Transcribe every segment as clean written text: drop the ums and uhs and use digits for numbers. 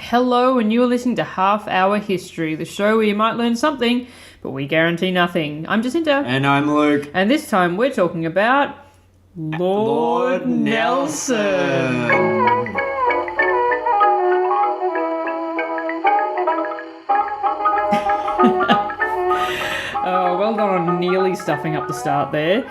Hello, and you are listening to Half Hour History, the show where you might learn something, but we guarantee nothing. I'm Jacinta. And I'm Luke. And this time we're talking about Lord Nelson. Oh, well done on nearly stuffing up the start there.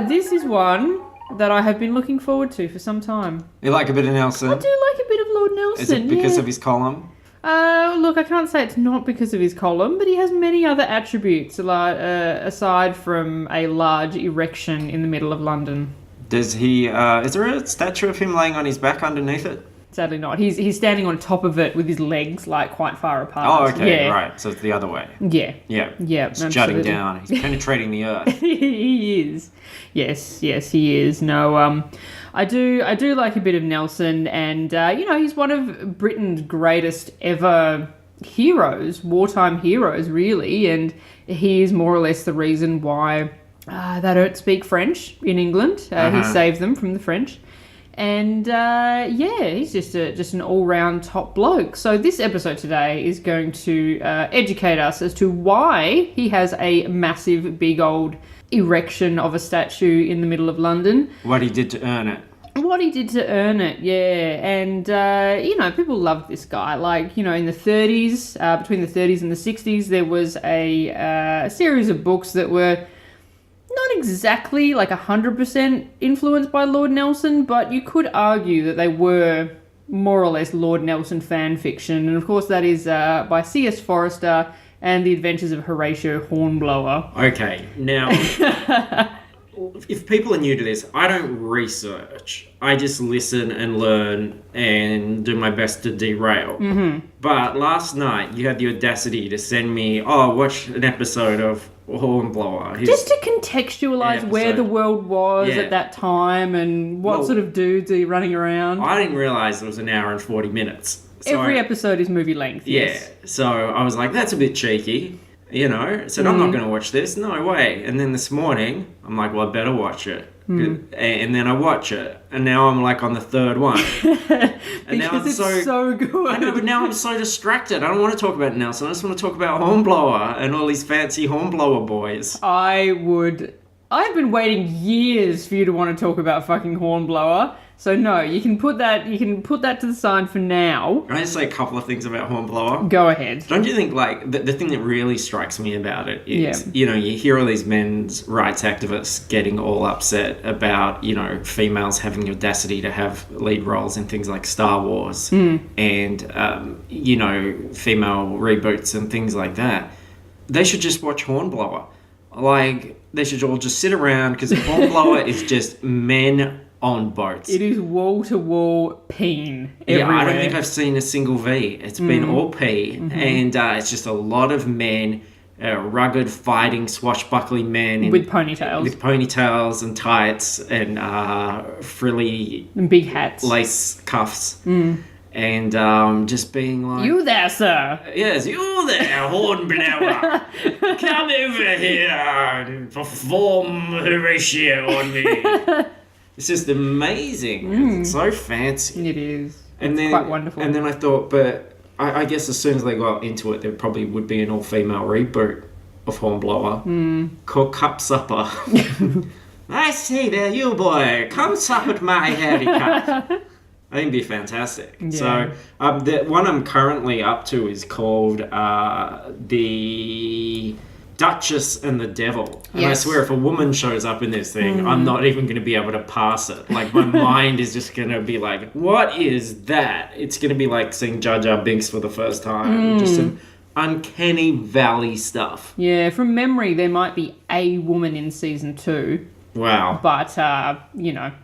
This is one that I have been looking forward to for some time. You like a bit of Nelson? I do like a bit of Lord Nelson. Is it because of his column? Look, I can't say it's not because of his column, but he has many other attributes, aside from a large erection in the middle of London. Does he, is there a statue of him laying on his back underneath it? Sadly not. He's standing on top of it with his legs, like, quite far apart. Oh, okay, yeah. Right. So it's the other way. Yeah. Yeah. Yeah, It's absolutely. jutting down. He's penetrating the earth. He is. Yes, he is. No, I do like a bit of Nelson, and he's one of Britain's greatest ever heroes, wartime heroes, really, and he is more or less the reason why they don't speak French in England. He saved them from the French. And he's just an all-round top bloke. So this episode today is going to educate us as to why he has a massive, big old erection of a statue in the middle of London. What he did to earn it. What he did to earn it, yeah. And, people loved this guy. Like, in the 30s, between the 30s and the 60s, there was a series of books that were not exactly like 100% influenced by Lord Nelson, but you could argue that they were more or less Lord Nelson fan fiction. And of course that is by C.S. Forrester and The Adventures of Horatio Hornblower. Okay, now, if people are new to this, I don't research. I just listen and learn and do my best to derail. Mm-hmm. But last night, you had the audacity to send me, watch an episode of Hornblower. Just to contextualise where the world was at that time and what sort of dudes are running around. I didn't realise it was an hour and 40 minutes. So Every episode is movie length, yes. Yeah, so I was like, that's a bit cheeky. Said, I'm not going to watch this. No way. And then this morning, I'm like, well, I better watch it. And then I watch it. And now I'm like on the third one. And now it's so good. I know, but now I'm so distracted. I don't want to talk about Nelson. I just want to talk about Hornblower and all these fancy Hornblower boys. I've been waiting years for you to want to talk about fucking Hornblower. So no, you can put that to the side for now. Can I just say a couple of things about Hornblower? Go ahead. Don't you think, like, the thing that really strikes me about it is, you hear all these men's rights activists getting all upset about, females having the audacity to have lead roles in things like Star Wars and, female reboots and things like that. They should just watch Hornblower. Like, they should all just sit around, because Hornblower is just men on boats. It is wall-to-wall peen everywhere. Yeah, I don't think I've seen a single V. It's been all P. Mm-hmm. And it's just a lot of men, rugged, fighting, swashbuckling men. With ponytails. With ponytails and tights and frilly... And big hats. Lace cuffs. And just being like... You there, sir. Yes, you there, Hornblower. Come over here and perform Horatio on me. It's just amazing. It's so fancy. It is. It's quite wonderful. And then I thought, but I guess as soon as they got into it, there probably would be an all-female reboot of Hornblower called Cup Supper. I see there, you boy. Come sup at my hairy cup. I think it'd be fantastic. Yeah. So the one I'm currently up to is called The Duchess and the Devil. And I swear, if a woman shows up in this thing, I'm not even going to be able to pass it. Like, my mind is just going to be like, what is that? It's going to be like seeing Jar Jar Binks for the first time. Just some uncanny valley stuff. Yeah, from memory, there might be a woman in season 2. Wow. But,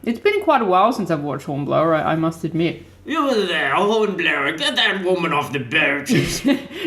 it's been quite a while since I've watched Hornblower, I must admit. You there, Hornblower, get that woman off the boat.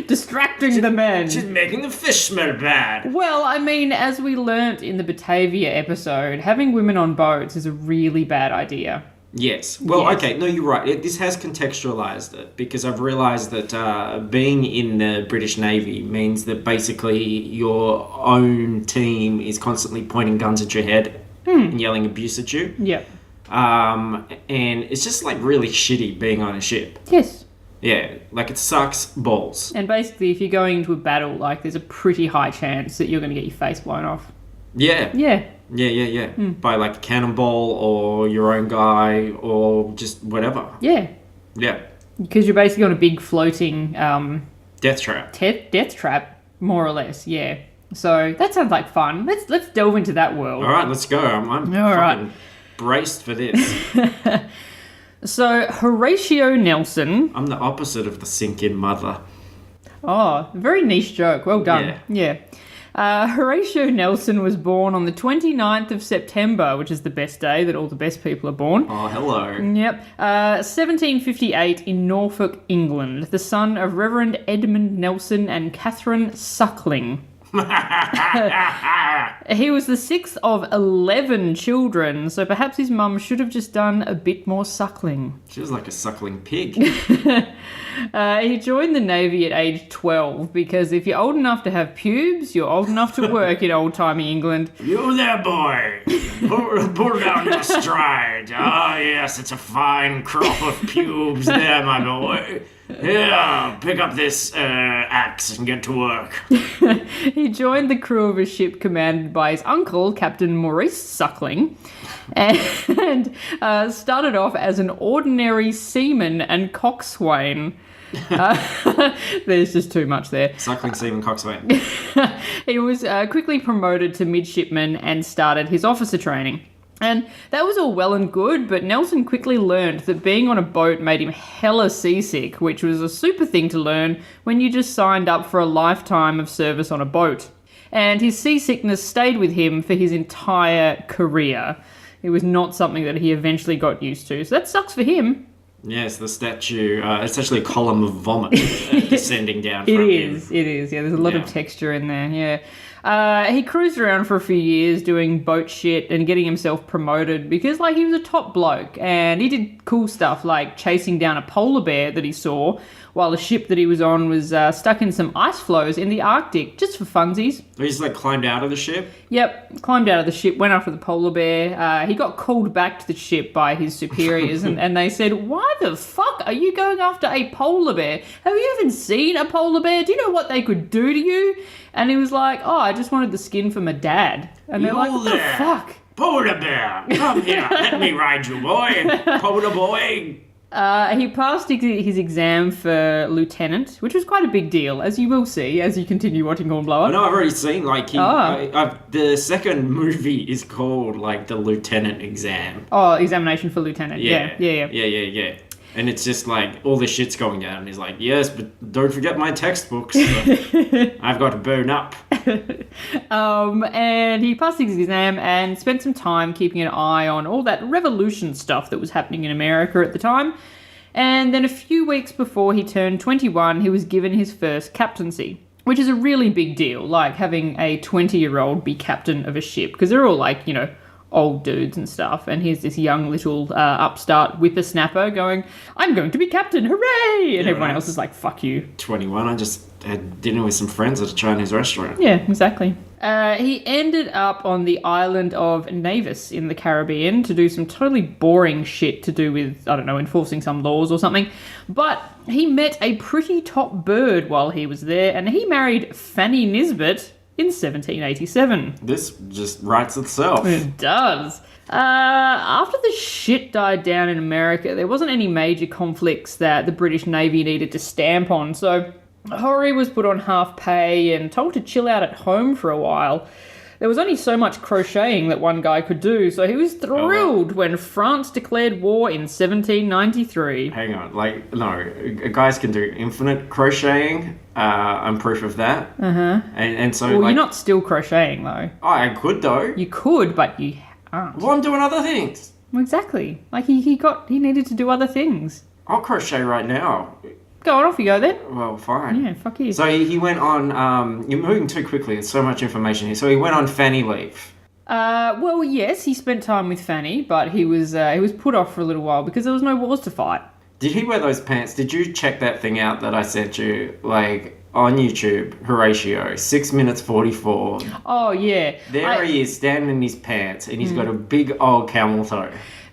Distracting the men. She's making the fish smell bad. Well, I mean, as we learnt in the Batavia episode, having women on boats is a really bad idea. Yes. Well, okay, no, you're right. This has contextualised it, because I've realised that being in the British Navy means that basically your own team is constantly pointing guns at your head and yelling abuse at you. Yep. And it's just like really shitty being on a ship. Yes. Yeah, like it sucks balls. And basically, if you're going into a battle, like, there's a pretty high chance that you're going to get your face blown off. Yeah. Yeah. Yeah. By like a cannonball or your own guy or just whatever. Yeah. Yeah. Because you're basically on a big floating Death trap. death trap, more or less. Yeah. So that sounds like fun. Let's delve into that world. All right, let's go. I'm fucking braced for this. So Horatio Nelson. I'm the opposite of the sink-in mother. Oh, very niche joke. Well done. Yeah. Horatio Nelson was born on the 29th of September, which is the best day that all the best people are born. Oh, hello. Yep. 1758 in Norfolk, England. The son of Reverend Edmund Nelson and Catherine Suckling. He was the sixth of 11 children, so perhaps his mum should have just done a bit more suckling. She was like a suckling pig. He joined the Navy at age 12 because if you're old enough to have pubes, you're old enough to work in old-timey England. You there, boy. Pull down your stride. Ah, yes, it's a fine crop of pubes there, my boy. Here, pick up this axe and get to work. He joined the crew of a ship commanded by his uncle, Captain Maurice Suckling, and started off as an ordinary seaman and coxswain. There's just too much there. Suckling seaman coxswain. He was quickly promoted to midshipman and started his officer training. And that was all well and good, but Nelson quickly learned that being on a boat made him hella seasick, which was a super thing to learn when you just signed up for a lifetime of service on a boat. And his seasickness stayed with him for his entire career. It was not something that he eventually got used to, so that sucks for him. Yes, the statue, it's actually a column of vomit descending down from him. It is. Yeah, there's a lot of texture in there, yeah. He cruised around for a few years doing boat shit and getting himself promoted because, like, he was a top bloke and he did cool stuff like chasing down a polar bear that he saw while the ship that he was on was stuck in some ice floes in the Arctic, just for funsies. He just, like, climbed out of the ship? Yep, climbed out of the ship, went after the polar bear. He got called back to the ship by his superiors and they said, "Why the fuck are you going after a polar bear? Have you even seen a polar bear? Do you know what they could do to you?" And he was like, "Oh, I just wanted the skin for my dad." And they're like, "What the fuck? Polar bear, come here, let me ride you, boy. Polar boy. He passed his exam for lieutenant, which was quite a big deal, as you will see as you continue watching Hornblower. I know, I've already seen, like, the second movie is called, like, the lieutenant exam. Oh, examination for lieutenant. Yeah. And it's just like, all this shit's going down. And he's like, yes, but don't forget my textbooks. I've got to burn up. And he passed his exam and spent some time keeping an eye on all that revolution stuff that was happening in America at the time. And then a few weeks before he turned 21, he was given his first captaincy, which is a really big deal, like having a 20-year-old be captain of a ship, because they're all like, you know, old dudes and stuff, and here's this young little upstart whippersnapper going, "I'm going to be captain, hooray!" And everyone else is like, "Fuck you." 21, I just had dinner with some friends at a Chinese restaurant. Yeah, exactly. He ended up on the island of Nevis in the Caribbean to do some totally boring shit to do with, I don't know, enforcing some laws or something. But he met a pretty top bird while he was there, and he married Fanny Nisbet in 1787. This just writes itself. It does. After the shit died down in America, there wasn't any major conflicts that the British Navy needed to stamp on, so Horry was put on half pay and told to chill out at home for a while. There was only so much crocheting that one guy could do, so he was thrilled when France declared war in 1793. Hang on, like, no, guys can do infinite crocheting. I'm proof of that. Uh-huh. And so, well, like, you're not still crocheting, though. Oh, I could, though. You could, but you aren't. Well, I'm doing other things. Well, exactly. Like, he needed to do other things. I'll crochet right now. Go on, off you go then. Well, fine. Yeah, fuck you. So he went on, you're moving too quickly, there's so much information here. So he went on Fanny leave. Well, yes, he spent time with Fanny, but he was put off for a little while because there was no wars to fight. Did he wear those pants? Did you check that thing out that I sent you, like, on YouTube, Horatio, 6 minutes 44. Oh, yeah. There he is, standing in his pants, and he's got a big old camel toe.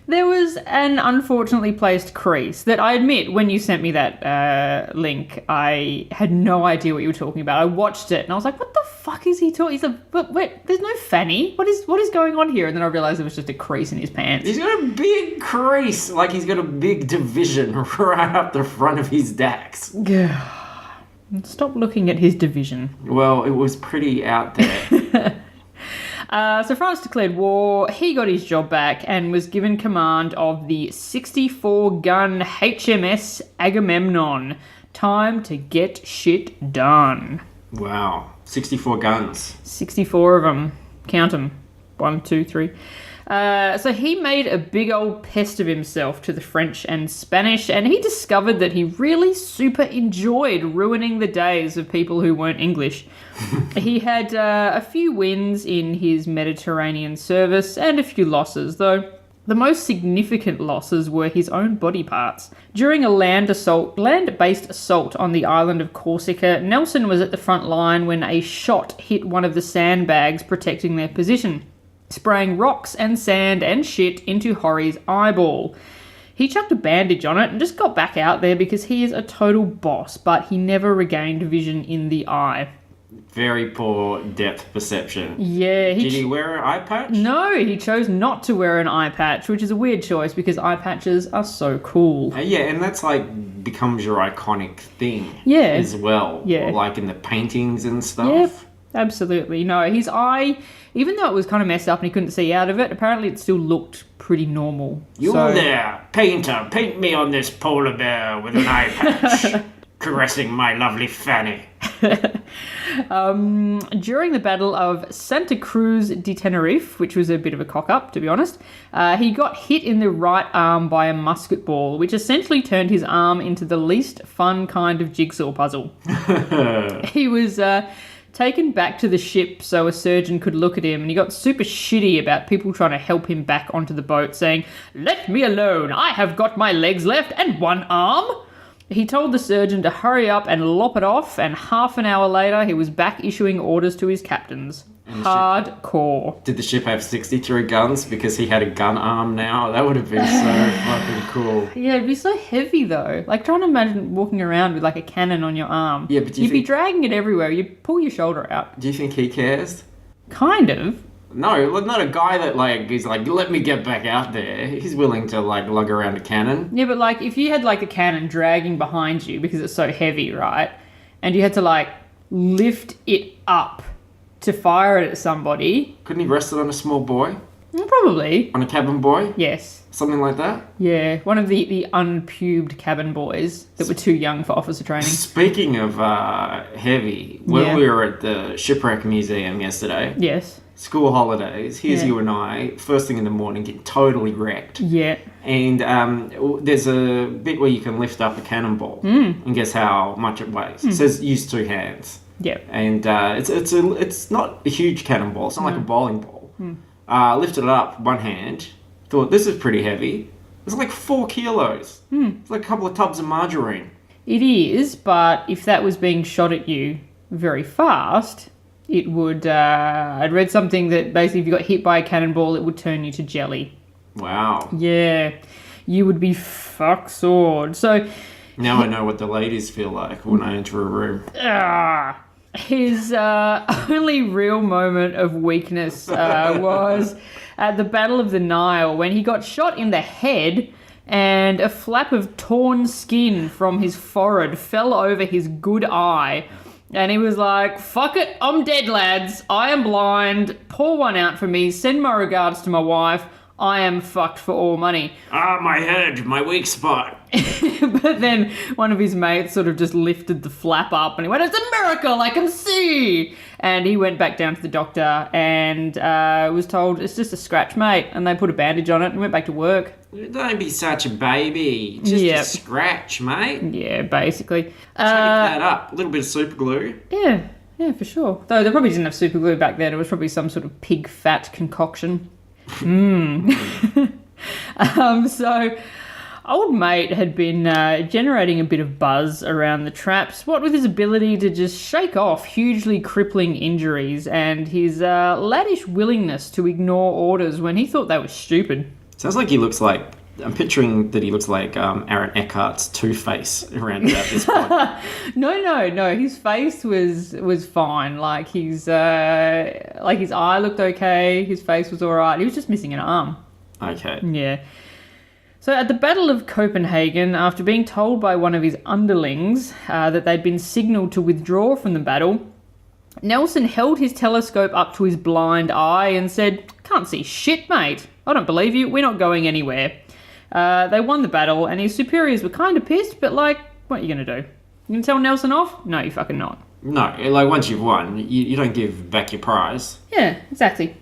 There was an unfortunately placed crease that I admit, when you sent me that link, I had no idea what you were talking about. I watched it and I was like, what the fuck is he talking? He's like, but wait, there's no fanny. What is going on here? And then I realised it was just a crease in his pants. He's got a big crease, like he's got a big division right up the front of his dax. Stop looking at his division. Well, it was pretty out there. So France declared war, he got his job back and was given command of the 64-gun HMS Agamemnon. Time to get shit done. Wow. 64 guns. 64 of them. Count them. 1, 2, 3. So he made a big old pest of himself to the French and Spanish, and he discovered that he really super enjoyed ruining the days of people who weren't English. He had a few wins in his Mediterranean service and a few losses, though the most significant losses were his own body parts. During a land-based assault on the island of Corsica, Nelson was at the front line when a shot hit one of the sandbags protecting their position, spraying rocks and sand and shit into Horry's eyeball. He chucked a bandage on it and just got back out there because he is a total boss, but he never regained vision in the eye. Very poor depth perception. Yeah. Did he wear an eye patch? No, he chose not to wear an eye patch, which is a weird choice because eye patches are so cool. Yeah, and that's like becomes your iconic thing as well. Yeah. Like in the paintings and stuff. Yep, absolutely. No, his eye, even though it was kind of messed up and he couldn't see out of it, apparently it still looked pretty normal. You there, painter, paint me on this polar bear with an eye patch. Caressing my lovely fanny. During the Battle of Santa Cruz de Tenerife, which was a bit of a cock-up, to be honest, he got hit in the right arm by a musket ball, which essentially turned his arm into the least fun kind of jigsaw puzzle. He was taken back to the ship so a surgeon could look at him, and he got super shitty about people trying to help him back onto the boat, saying, "Let me alone, I have got my legs left and one arm." He told the surgeon to hurry up and lop it off, and half an hour later he was back issuing orders to his captains. Hardcore. Did the ship have 63 guns because he had a gun arm now? That would have been so fucking cool. Yeah, it'd be so heavy though. Like, trying to imagine walking around with like a cannon on your arm. Yeah, but you'd be dragging it everywhere. You'd pull your shoulder out. Do you think he cares? Kind of. No, not a guy that like is like, let me get back out there. He's willing to like lug around a cannon. Yeah, but like if you had like a cannon dragging behind you because it's so heavy, right? And you had to like lift it up to fire it at somebody. Couldn't he rest it on a small boy? Probably. On a cabin boy? Yes. Something like that? Yeah, one of the unpubed cabin boys that were too young for officer training. Speaking of heavy, when we were at the Shipwreck Museum yesterday... Yes. School holidays, here's you and I, first thing in the morning, get totally wrecked. Yeah. And there's a bit where you can lift up a cannonball. And guess how much it weighs? It says use 2 hands. Yeah. And it's not a huge cannonball. It's not like a bowling ball. Lifted it up, one hand. Thought, this is pretty heavy. It's like 4 kilos. It's like a couple of tubs of margarine. It is, but if that was being shot at you very fast... It would, I'd read something that basically if you got hit by a cannonball, it would turn you to jelly. Wow. Yeah. You would be fuck sword. So... Now I know what the ladies feel like when I enter a room. His only real moment of weakness was at the Battle of the Nile when he got shot in the head and a flap of torn skin from his forehead fell over his good eye. And he was like, fuck it, I'm dead, lads. I am blind. Pour one out for me. Send my regards to my wife. I am fucked for all money. My head, my weak spot. But then one of his mates sort of just lifted the flap up and he went, it's a miracle, I can see. And he went back down to the doctor and was told, it's just a scratch, mate. And they put a bandage on it and went back to work. Don't be such a baby. Just a scratch, mate. Yeah, basically. Take that up. A little bit of super glue. Yeah, for sure. Though they probably didn't have super glue back then. It was probably some sort of pig fat concoction. So old mate had been generating a bit of buzz around the traps, what with his ability to just shake off hugely crippling injuries and his laddish willingness to ignore orders when he thought they were stupid. Sounds like he looks like... I'm picturing that he looks like Aaron Eckhart's Two-Face around about this point. No. His face was fine. Like his eye looked okay. His face was all right. He was just missing an arm. Okay. Yeah. So at the Battle of Copenhagen, after being told by one of his underlings that they'd been signalled to withdraw from the battle, Nelson held his telescope up to his blind eye and said, "Can't see shit, mate. I don't believe you. We're not going anywhere." They won the battle, and his superiors were kind of pissed, but like, what are you going to do? You going to tell Nelson off? No, you're fucking not. No, like once you've won, you don't give back your prize. Yeah, exactly.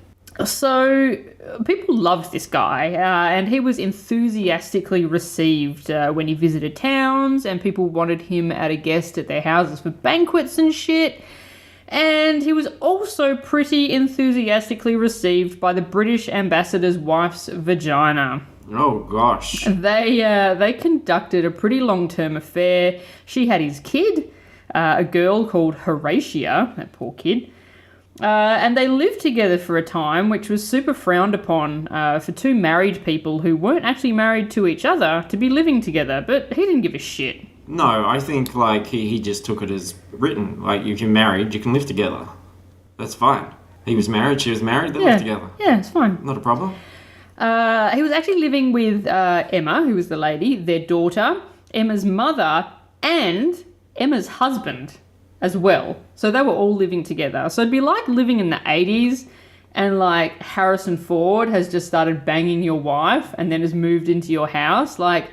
So people loved this guy, and he was enthusiastically received when he visited towns, and people wanted him as a guest at their houses for banquets and shit. And he was also pretty enthusiastically received by the British ambassador's wife's vagina. Oh, gosh. They conducted a pretty long-term affair. She had his kid, a girl called Horatia, that poor kid. And they lived together for a time, which was super frowned upon for two married people who weren't actually married to each other to be living together. But he didn't give a shit. No, I think like he just took it as written. Like, if you're married, you can live together. That's fine. He was married, she was married, they lived together. Yeah, it's fine. Not a problem. He was actually living with Emma, who was the lady, their daughter, Emma's mother, and Emma's husband as well. So they were all living together. So it'd be like living in the 80s and like Harrison Ford has just started banging your wife and then has moved into your house. Like,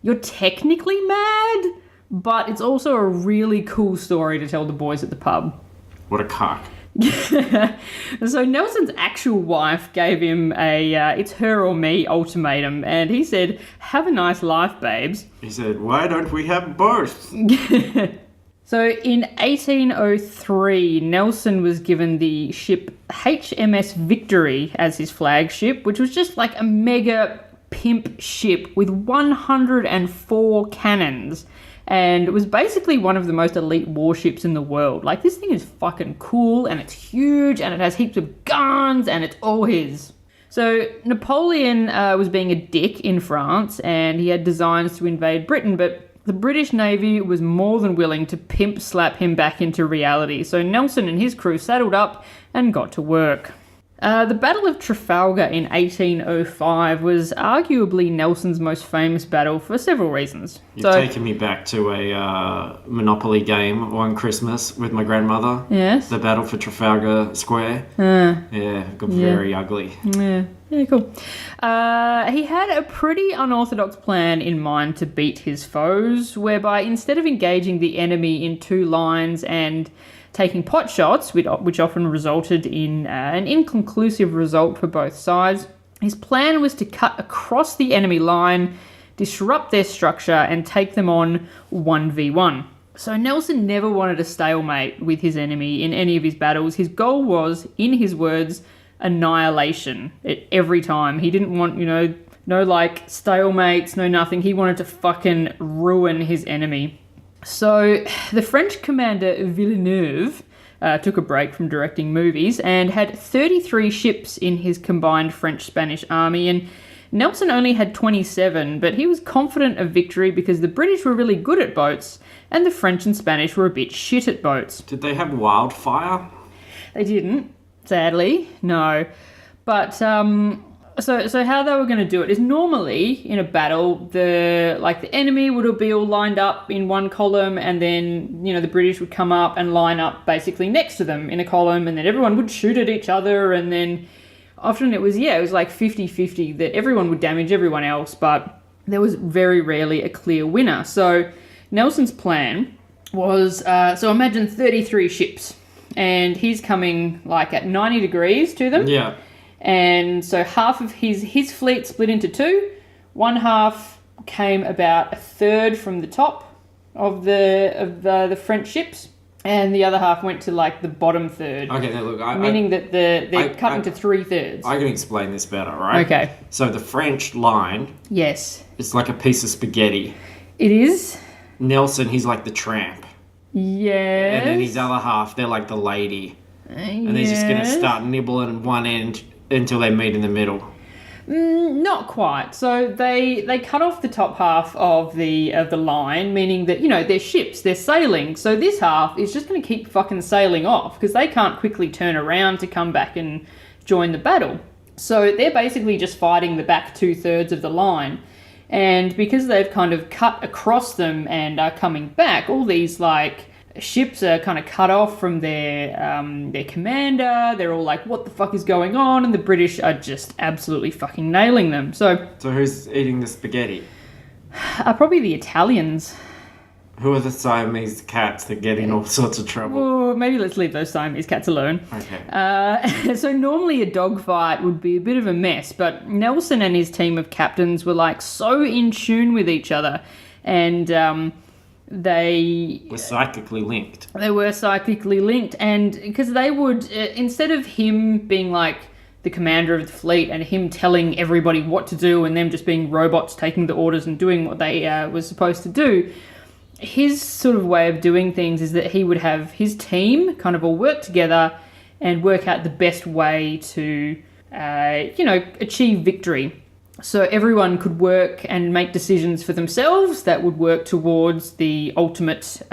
you're technically mad, but it's also a really cool story to tell the boys at the pub. What a cock. So Nelson's actual wife gave him a it's her or me ultimatum, and he said, "Have a nice life, babes." He said, "Why don't we have both?" So in 1803, Nelson was given the ship HMS Victory as his flagship, which was just like a mega pimp ship with 104 cannons. And it was basically one of the most elite warships in the world. Like, this thing is fucking cool, and it's huge, and it has heaps of guns, and it's all his. So Napoleon was being a dick in France, and he had designs to invade Britain, but the British Navy was more than willing to pimp slap him back into reality. So Nelson and his crew saddled up and got to work. The Battle of Trafalgar in 1805 was arguably Nelson's most famous battle for several reasons. You've taken me back to a Monopoly game one Christmas with my grandmother. Yes. The Battle for Trafalgar Square. Yeah, it got very ugly. Yeah, cool. He had a pretty unorthodox plan in mind to beat his foes, whereby instead of engaging the enemy in two lines and taking pot shots, which often resulted in an inconclusive result for both sides, his plan was to cut across the enemy line, disrupt their structure, and take them on 1v1. So Nelson never wanted a stalemate with his enemy in any of his battles. His goal was, in his words, annihilation at every time. He didn't want, no like stalemates, no nothing. He wanted to fucking ruin his enemy. So the French commander Villeneuve took a break from directing movies and had 33 ships in his combined French-Spanish army, and Nelson only had 27, but he was confident of victory because the British were really good at boats and the French and Spanish were a bit shit at boats. Did they have wildfire? They didn't, sadly, no. But So how they were going to do it is normally in a battle, the enemy would be all lined up in one column, and then the British would come up and line up basically next to them in a column, and then everyone would shoot at each other, and then often it was like 50-50 that everyone would damage everyone else, but there was very rarely a clear winner. So Nelson's plan was so imagine 33 ships, and he's coming like at 90 degrees to them. Yeah. And so half of his fleet split into two. One half came about a third from the top of the French ships, and the other half went to like the bottom third. Okay, now look, meaning that they're cut into 3/3. I can explain this better, right? Okay. So the French line, yes, it's like a piece of spaghetti. It is. Nelson, he's like the tramp. Yes. And then his other half, they're like the lady. And they're just going to start nibbling one end until they meet in the middle. Not quite. So they cut off the top half of the line, meaning that, they're ships, they're sailing. So this half is just going to keep fucking sailing off because they can't quickly turn around to come back and join the battle. So they're basically just fighting the back 2/3 of the line. And because they've kind of cut across them and are coming back, all these ships are kind of cut off from their commander. They're all like, what the fuck is going on? And the British are just absolutely fucking nailing them. So who's eating the spaghetti? Probably the Italians. Who are the Siamese cats that get in all sorts of trouble? Well, maybe let's leave those Siamese cats alone. Okay. So normally a dogfight would be a bit of a mess, but Nelson and his team of captains were so in tune with each other, and they were psychically linked. They were psychically linked, and because they would, instead of him being the commander of the fleet and him telling everybody what to do and them just being robots taking the orders and doing what they were supposed to do, his sort of way of doing things is that he would have his team kind of all work together and work out the best way to, achieve victory. So everyone could work and make decisions for themselves that would work towards the ultimate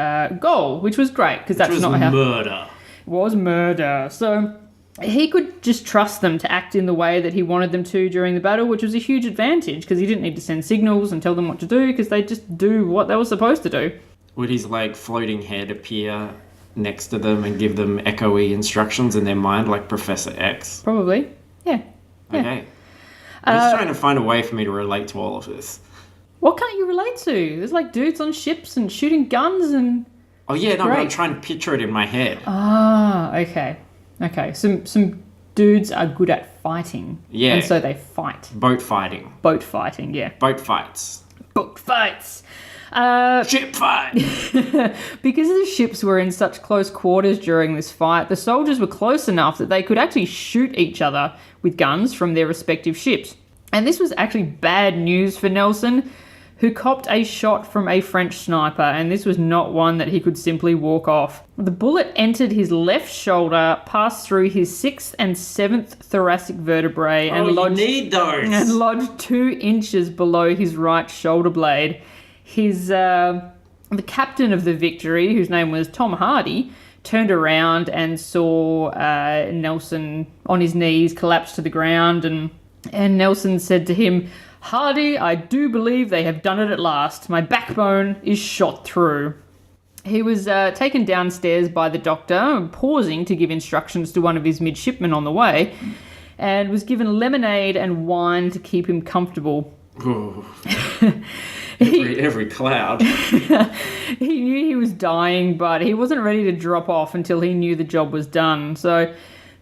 goal, which was great because that's not how murder. It was murder. So he could just trust them to act in the way that he wanted them to during the battle, which was a huge advantage because he didn't need to send signals and tell them what to do because they just do what they were supposed to do. Would his floating head appear next to them and give them echoey instructions in their mind like Professor X? Probably, yeah. Okay. I'm just trying to find a way for me to relate to all of this. What can't you relate to? There's dudes on ships and shooting guns and... Oh yeah, no, but I'm trying to picture it in my head. Ah, okay. Okay, some dudes are good at fighting. Yeah. And so they fight. Boat fighting. Boat fighting, yeah. Boat fights. Boat fights. Ship fight! Because the ships were in such close quarters during this fight, the soldiers were close enough that they could actually shoot each other with guns from their respective ships. And this was actually bad news for Nelson, who copped a shot from a French sniper, and this was not one that he could simply walk off. The bullet entered his left shoulder, passed through his 6th and 7th thoracic vertebrae, and lodged 2 inches below his right shoulder blade. The captain of the Victory, whose name was Tom Hardy, turned around and saw Nelson on his knees collapse to the ground, and Nelson said to him, "Hardy, I do believe they have done it at last. My backbone is shot through." He was taken downstairs by the doctor, pausing to give instructions to one of his midshipmen on the way, and was given lemonade and wine to keep him comfortable. Every cloud. He knew he was dying, but he wasn't ready to drop off until he knew the job was done. So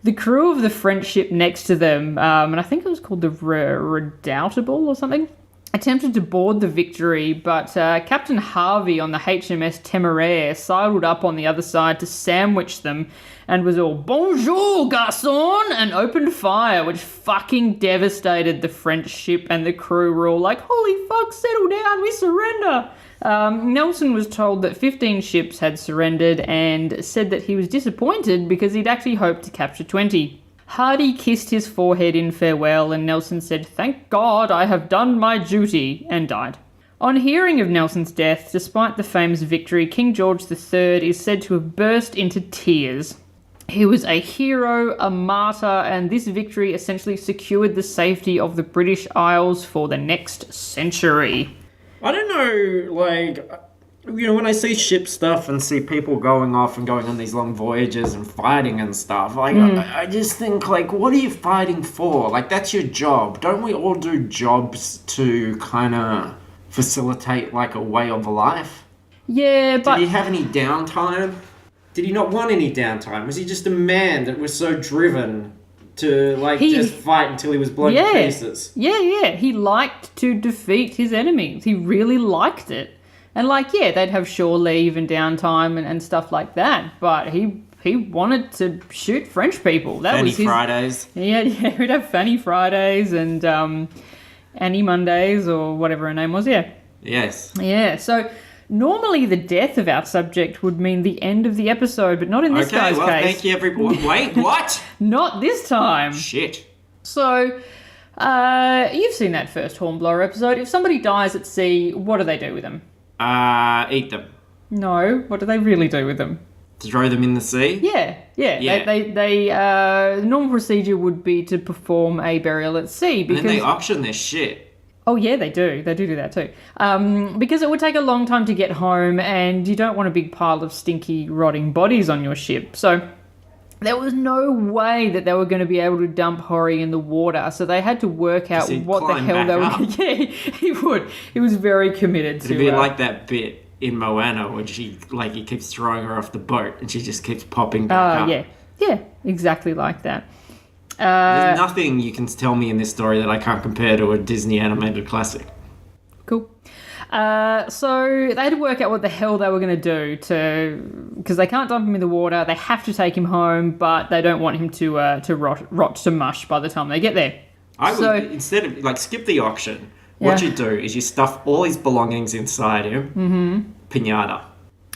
the crew of the French ship next to them, and I think it was called the Redoutable or something, attempted to board the Victory, but Captain Harvey on the HMS Temeraire sidled up on the other side to sandwich them and was all, "Bonjour, garçon," and opened fire, which fucking devastated the French ship, and the crew were all like, "Holy fuck, settle down, we surrender." Nelson was told that 15 ships had surrendered and said that he was disappointed because he'd actually hoped to capture 20. Hardy kissed his forehead in farewell, and Nelson said, "Thank God I have done my duty," and died. On hearing of Nelson's death, despite the famous victory, King George III is said to have burst into tears. He was a hero, a martyr, and this victory essentially secured the safety of the British Isles for the next century. I don't know, when I see ship stuff and see people going off and going on these long voyages and fighting and stuff, I just think, what are you fighting for? That's your job. Don't we all do jobs to kind of facilitate, a way of life? Yeah, but... Did he have any downtime? Did he not want any downtime? Was he just a man that was so driven to, just fight until he was blown to pieces? Yeah. He liked to defeat his enemies. He really liked it. And, they'd have shore leave and downtime and stuff like that. But he wanted to shoot French people. That was his... Fridays. Yeah, he'd have Fanny Fridays and Annie Mondays or whatever her name was, yeah. Yes. Yeah, so... Normally, the death of our subject would mean the end of the episode, but not in this guy's case. Thank you, everyone. Wait, what? Not this time. Shit. So, You've seen that first Hornblower episode. If somebody dies at sea, what do they do with them? Eat them. No, what do they really do with them? Throw them in the sea? Yeah. The normal procedure would be to perform a burial at sea. Because... And then they auction their shit. Oh, yeah, they do. They do that too. Because it would take a long time to get home and you don't want a big pile of stinky, rotting bodies on your ship. So there was no way that they were going to be able to dump Horry in the water. So they had to work out what the hell they were going to... Yeah, he would. He was very committed to... It'd be like that bit in Moana when he keeps throwing her off the boat and she just keeps popping back up. Yeah, exactly like that. There's nothing you can tell me in this story that I can't compare to a Disney animated classic. Cool. So they had to work out what the hell they were going to do because they can't dump him in the water. They have to take him home, but they don't want him to rot to mush by the time they get there. I would, instead of, skip the auction, what you do is you stuff all his belongings inside him. Mm-hmm. Pinata.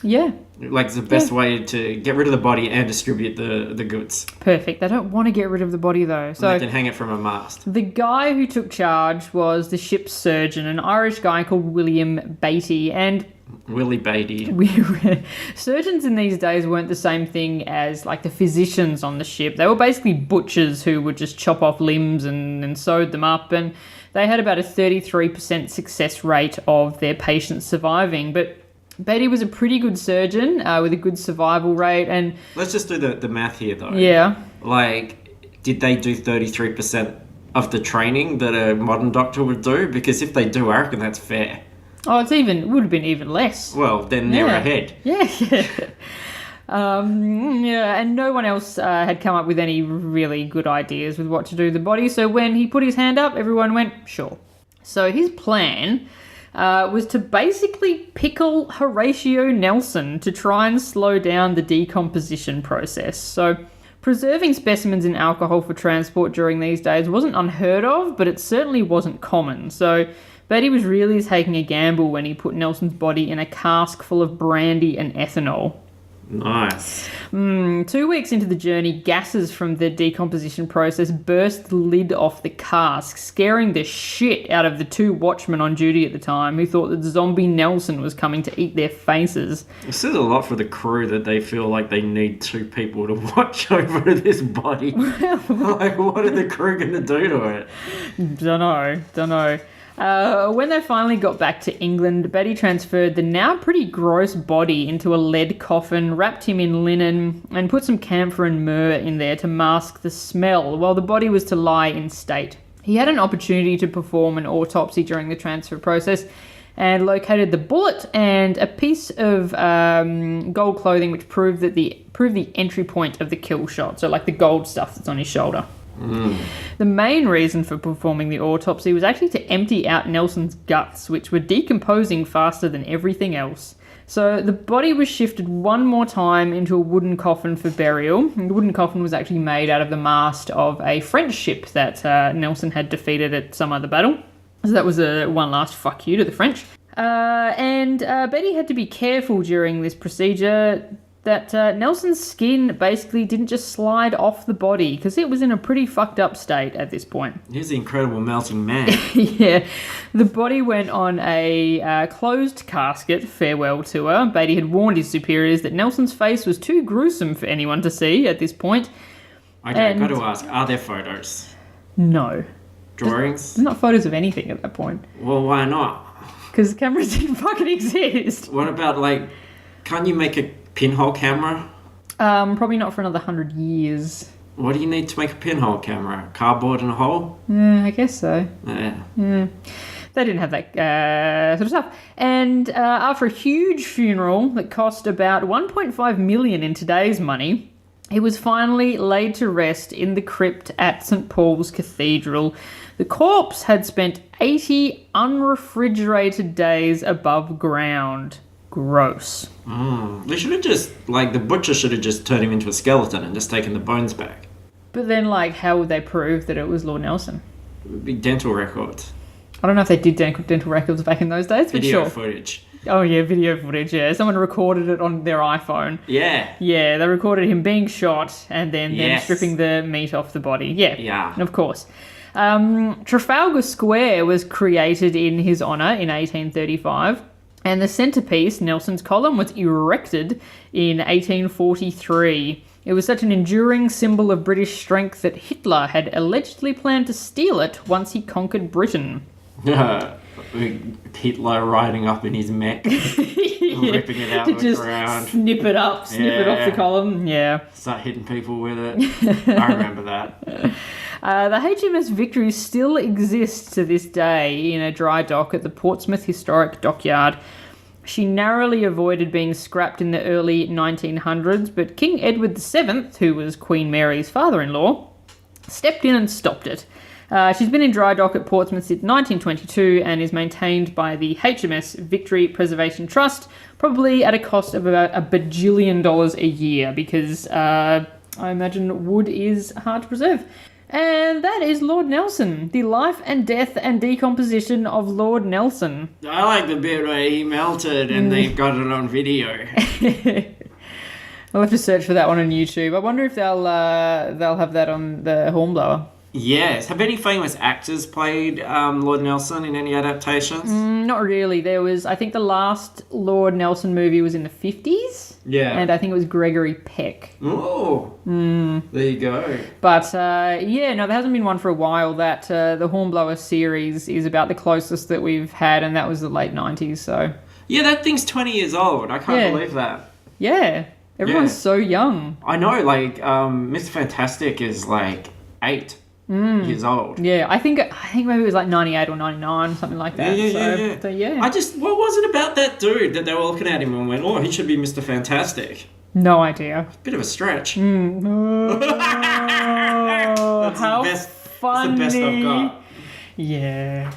Yeah. It's the best way to get rid of the body and distribute the goods. Perfect. They don't want to get rid of the body, though. So they can hang it from a mast. The guy who took charge was the ship's surgeon, an Irish guy called William Beatty. And Willie Beatty. Surgeons in these days weren't the same thing as, the physicians on the ship. They were basically butchers who would just chop off limbs and sewed them up. And they had about a 33% success rate of their patients surviving. But Beatty was a pretty good surgeon with a good survival rate. And let's just do the math here, though. Yeah. Did they do 33% of the training that a modern doctor would do? Because if they do, I reckon that's fair. Oh, it would have been even less. Well, then they're ahead. Yeah. And no one else had come up with any really good ideas with what to do with the body. So when he put his hand up, everyone went, sure. So his plan was to basically pickle Horatio Nelson to try and slow down the decomposition process. So preserving specimens in alcohol for transport during these days wasn't unheard of, but it certainly wasn't common. So Beatty was really taking a gamble when he put Nelson's body in a cask full of brandy and ethanol. Nice. 2 weeks into the journey, gases from the decomposition process burst the lid off the cask, scaring the shit out of the two watchmen on duty at the time who thought that zombie Nelson was coming to eat their faces. It says a lot for the crew that they feel like they need two people to watch over this body. What are the crew going to do to it? Don't know. When they finally got back to England, Beatty transferred the now pretty gross body into a lead coffin, wrapped him in linen, and put some camphor and myrrh in there to mask the smell, while the body was to lie in state. He had an opportunity to perform an autopsy during the transfer process and located the bullet and a piece of gold clothing which proved the entry point of the kill shot, so the gold stuff that's on his shoulder. The main reason for performing the autopsy was actually to empty out Nelson's guts, which were decomposing faster than everything else. So the body was shifted one more time into a wooden coffin for burial. And the wooden coffin was actually made out of the mast of a French ship that Nelson had defeated at some other battle. So that was one last fuck you to the French. And Beatty had to be careful during this procedure that Nelson's skin basically didn't just slide off the body because it was in a pretty fucked up state at this point. He's the incredible melting man. Yeah. The body went on a closed casket farewell tour. Beatty had warned his superiors that Nelson's face was too gruesome for anyone to see at this point. Okay, I've got to ask, are there photos? No. Drawings? There's not photos of anything at that point. Well, why not? Because cameras didn't fucking exist. What about, can't you make a pinhole camera? Probably not for another 100 years. What do you need to make a pinhole camera? Cardboard and a hole? Yeah, I guess so. Yeah. They didn't have that sort of stuff. And after a huge funeral that cost about 1.5 million in today's money, he was finally laid to rest in the crypt at St. Paul's Cathedral. The corpse had spent 80 unrefrigerated days above ground. Gross. They should have just, the butcher should have just turned him into a skeleton and just taken the bones back. But then, how would they prove that it was Lord Nelson? It would be dental records. I don't know if they did dental records back in those days, but Video sure. footage. Oh, yeah, video footage, yeah. Someone recorded it on their iPhone. Yeah. Yeah, they recorded him being shot and then stripping the meat off the body. Yeah. Yeah. Of course. Trafalgar Square was created in his honour in 1835. And the centrepiece, Nelson's Column, was erected in 1843. It was such an enduring symbol of British strength that Hitler had allegedly planned to steal it once he conquered Britain. Hitler riding up in his mech, ripping it out of the ground. Snip it up, snip it off the column. Yeah. Start hitting people with it. I remember that. The HMS Victory still exists to this day in a dry dock at the Portsmouth Historic Dockyard. She narrowly avoided being scrapped in the early 1900s, but King Edward VII, who was Queen Mary's father-in-law, stepped in and stopped it. She's been in dry dock at Portsmouth since 1922 and is maintained by the HMS Victory Preservation Trust, probably at a cost of about $1 bajillion a year, because I imagine wood is hard to preserve. And that is Lord Nelson, the life and death and decomposition of Lord Nelson. I like the bit where he melted and they've got it on video. I'll have to search for that one on YouTube. I wonder if they'll have that on the Hornblower. Yes. Have any famous actors played Lord Nelson in any adaptations? Not really. There was, I think the last Lord Nelson movie was in the 50s. Yeah. And I think it was Gregory Peck. Oh. There you go. But, there hasn't been one for a while. That the Hornblower series is about the closest that we've had, and that was the late 90s, so... Yeah, that thing's 20 years old. I can't believe that. Yeah. Everyone's so young. I know, like, Mr. Fantastic is, like, 8 years old. Yeah, I think maybe it was like 98 or 99, something like that. Yeah. So, yeah. What was it about that dude that they were looking at him and went, oh, he should be Mr. Fantastic? No idea. Bit of a stretch. Oh, That's how the best, funny. That's the best I've got. Yeah.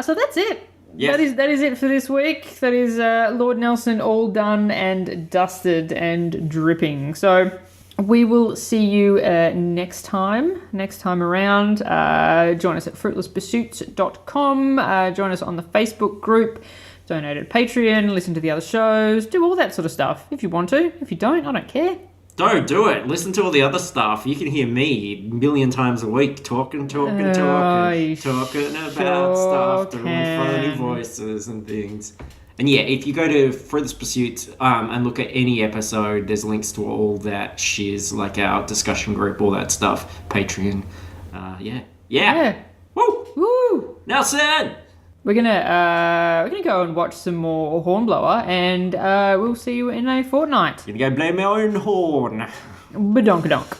So that's it. Yes. That is it for this week. That is Lord Nelson all done and dusted and dripping. So we will see you next time around. Join us at fruitlesspursuits.com. Join us on the Facebook group. Donate at Patreon. Listen to the other shows. Do all that sort of stuff if you want to. If you don't, I don't care. Don't do it. Listen to all the other stuff. You can hear me 1,000,000 times a week talking about stuff, doing funny voices and things. And yeah, if you go to Fruitless Pursuits and look at any episode, there's links to all that shiz, like our discussion group, all that stuff, Patreon. Yeah. Woo! Nelson! We're gonna go and watch some more Hornblower, and we'll see you in a fortnight. Gonna go blow my own horn. Badonkadonk.